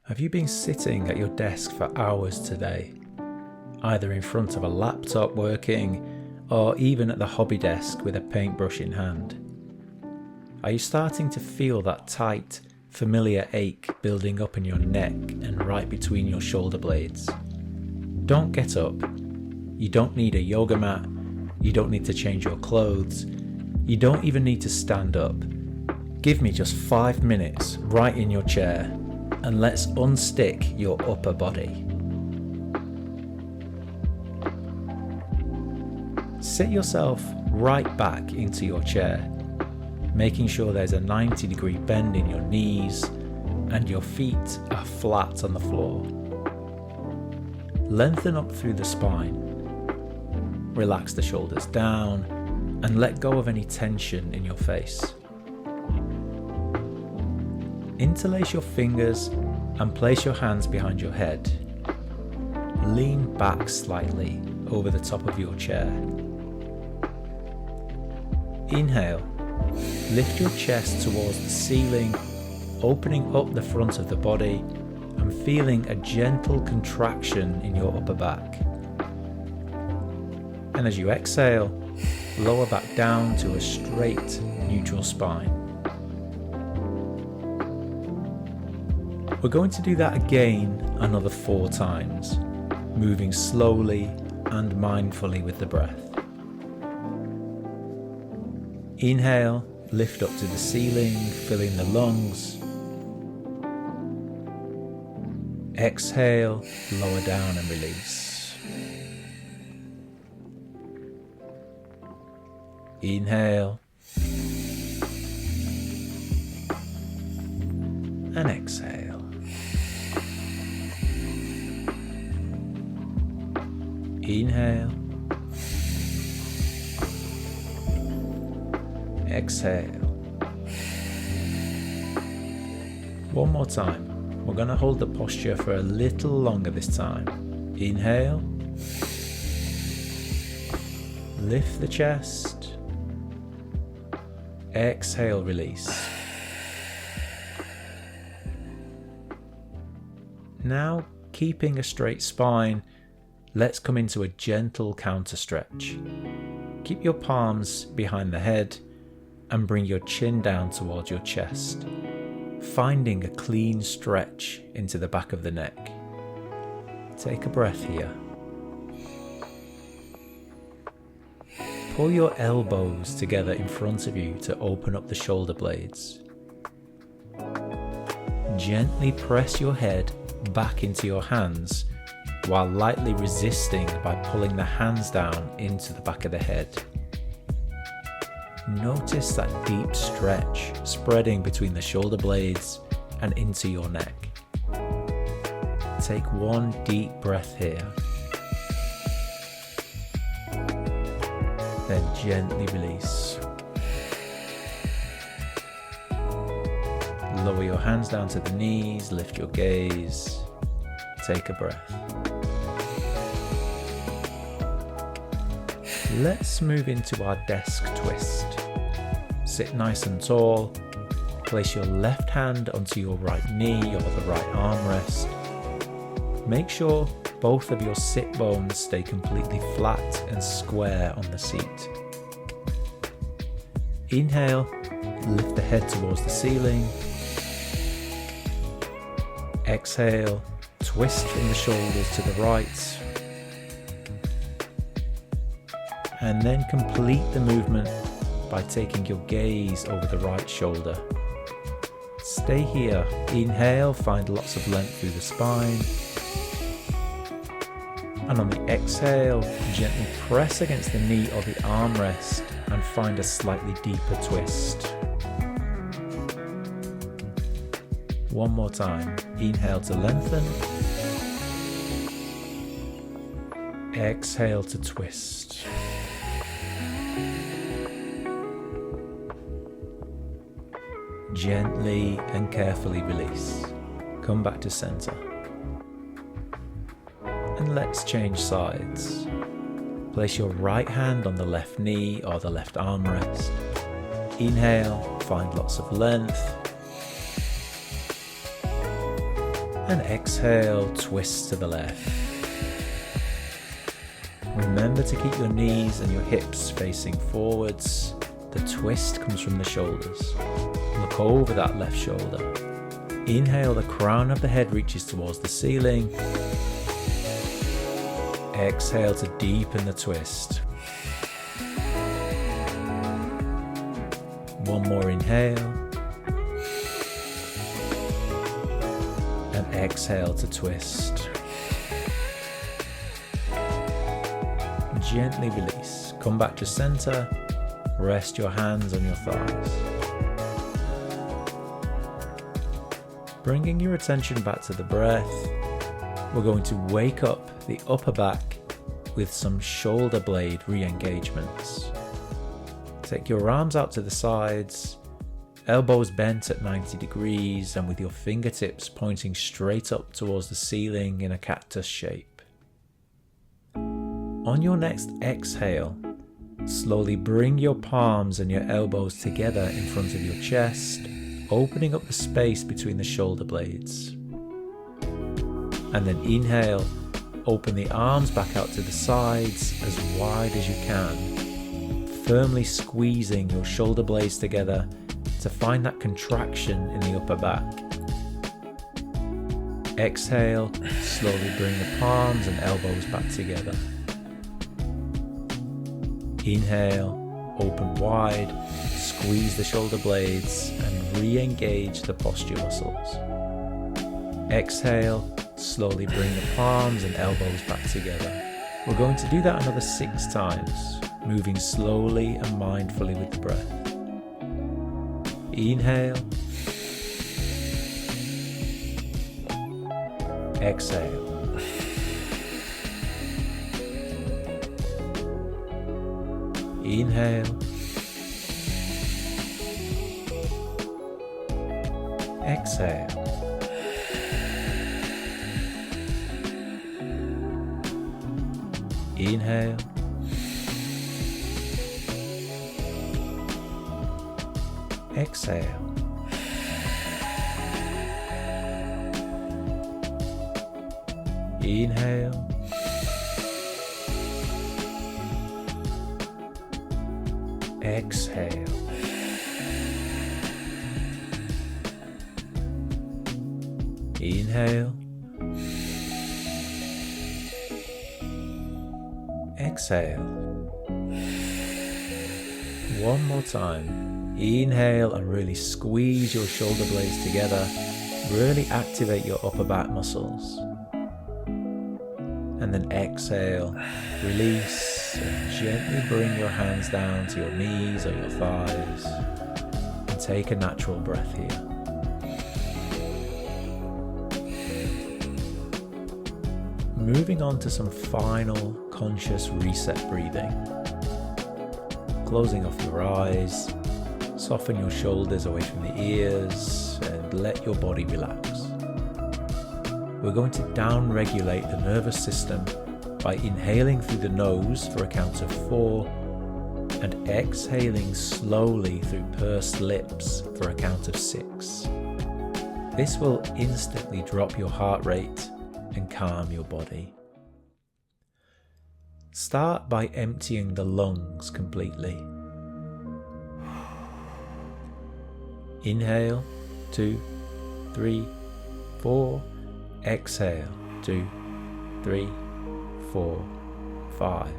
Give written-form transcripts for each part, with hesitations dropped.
Have you been sitting at your desk for hours today? Either in front of a laptop working, or even at the hobby desk with a paintbrush in hand? Are you starting to feel that tight, familiar ache building up in your neck and right between your shoulder blades? Don't get up. You don't need a yoga mat. You don't need to change your clothes. You don't even need to stand up. Give me just 5 minutes right in your chair, and let's unstick your upper body. Sit yourself right back into your chair, making sure there's a 90-degree bend in your knees and your feet are flat on the floor. Lengthen up through the spine. Relax the shoulders down and let go of any tension in your face. Interlace your fingers and place your hands behind your head. Lean back slightly over the top of your chair. Inhale, lift your chest towards the ceiling, opening up the front of the body and feeling a gentle contraction in your upper back. And as you exhale, lower back down to a straight, neutral spine. We're going to do that again another 4 times, moving slowly and mindfully with the breath. Inhale, lift up to the ceiling, filling the lungs. Exhale, lower down and release. Inhale. And exhale. Inhale. Exhale. One more time. We're going to hold the posture for a little longer this time. Inhale. Lift the chest. Exhale, release. Now, keeping a straight spine, let's come into a gentle counter stretch. Keep your palms behind the head and bring your chin down towards your chest, finding a clean stretch into the back of the neck. Take a breath here. Pull your elbows together in front of you to open up the shoulder blades. Gently press your head back into your hands while lightly resisting by pulling the hands down into the back of the head. Notice that deep stretch spreading between the shoulder blades and into your neck. Take one deep breath here. Then gently release. Lower your hands down to the knees, lift your gaze. Take a breath. Let's move into our desk twist. Sit nice and tall. Place your left hand onto your right knee or the right armrest. Make sure both of your sit bones stay completely flat and square on the seat. Inhale, lift the head towards the ceiling. Exhale, twist from the shoulders to the right. And then complete the movement by taking your gaze over the right shoulder. Stay here. Inhale, find lots of length through the spine. And on the exhale, gently press against the knee or the armrest and find a slightly deeper twist. One more time. Inhale to lengthen. Exhale to twist. Gently and carefully release. Come back to center. And let's change sides. Place your right hand on the left knee or the left armrest. Inhale, find lots of length. And exhale, twist to the left. Remember to keep your knees and your hips facing forwards. The twist comes from the shoulders. Look over that left shoulder. Inhale, the crown of the head reaches towards the ceiling. Exhale to deepen the twist. One more inhale. And exhale to twist. Gently release. Come back to center. Rest your hands on your thighs. Bringing your attention back to the breath, we're going to wake up the upper back with some shoulder blade re-engagements. Take your arms out to the sides, elbows bent at 90 degrees and with your fingertips pointing straight up towards the ceiling in a cactus shape. On your next exhale, slowly bring your palms and your elbows together in front of your chest, opening up the space between the shoulder blades. And then inhale, open the arms back out to the sides as wide as you can, firmly squeezing your shoulder blades together to find that contraction in the upper back. Exhale, slowly bring the palms and elbows back together. Inhale, open wide, squeeze the shoulder blades and re-engage the posture muscles. Exhale, slowly bring the palms and elbows back together. We're going to do that another 6 times, moving slowly and mindfully with the breath. Inhale. Exhale. Inhale. Exhale. Inhale. Exhale. Inhale. Exhale. Inhale. Exhale. One more time. Inhale and really squeeze your shoulder blades together. Really activate your upper back muscles. And then exhale, release, and gently bring your hands down to your knees or your thighs. And take a natural breath here. Moving on to some final conscious reset breathing. Closing off your eyes, soften your shoulders away from the ears and let your body relax. We're going to down-regulate the nervous system by inhaling through the nose for a count of 4 and exhaling slowly through pursed lips for a count of 6. This will instantly drop your heart rate and calm your body. Start by emptying the lungs completely. Inhale, 2, 3, 4. Exhale, 2, 3, 4, 5,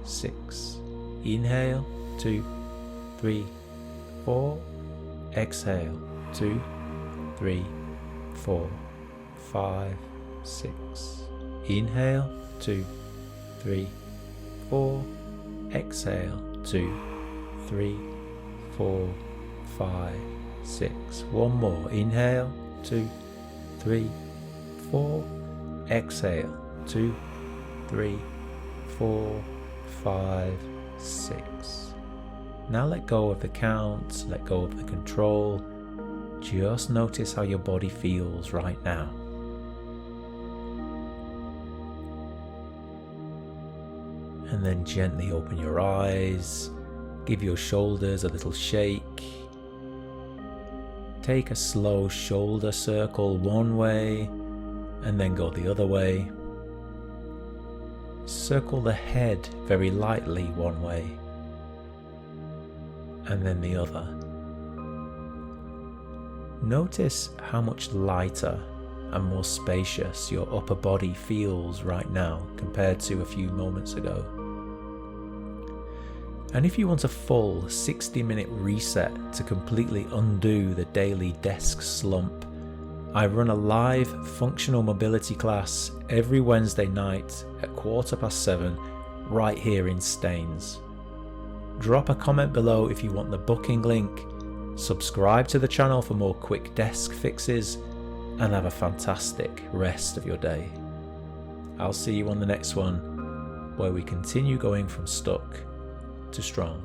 6. Inhale, 2, 3, 4. Exhale, 2, 3, 4, 5, 6. Inhale, 2, 3, 4. Exhale, 2, 3, 4, 5, 6. One more. Inhale, 2, 3, 4. Exhale, 2, 3, 4, 5, 6. Now let go of the count, let go of the control. Just notice how your body feels right now. And then gently open your eyes, give your shoulders a little shake. Take a slow shoulder circle one way and then go the other way. Circle the head very lightly one way and then the other. Notice how much lighter and more spacious your upper body feels right now compared to a few moments ago. And if you want a full 60-minute reset to completely undo the daily desk slump, I run a live functional mobility class every Wednesday night at 7:15 right here in Staines. Drop a comment below if you want the booking link, subscribe to the channel for more quick desk fixes, and have a fantastic rest of your day. I'll see you on the next one, where we continue going from stuck to strong.